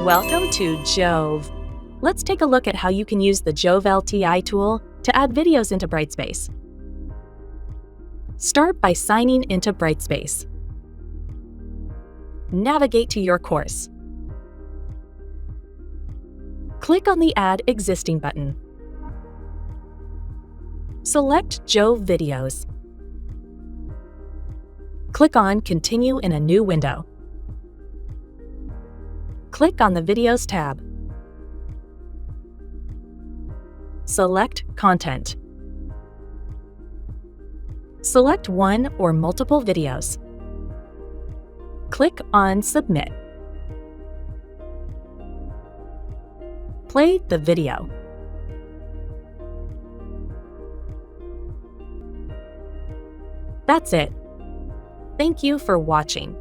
Welcome to JoVE. Let's take a look at how you can use the JoVE LTI tool to add videos into Brightspace. Start by signing into Brightspace. Navigate to your course. Click on the Add Existing button. Select JoVE Videos. Click on Continue in a new window. Click on the Videos tab. Select Content. Select one or multiple videos. Click on Submit. Play the video. That's it. Thank you for watching.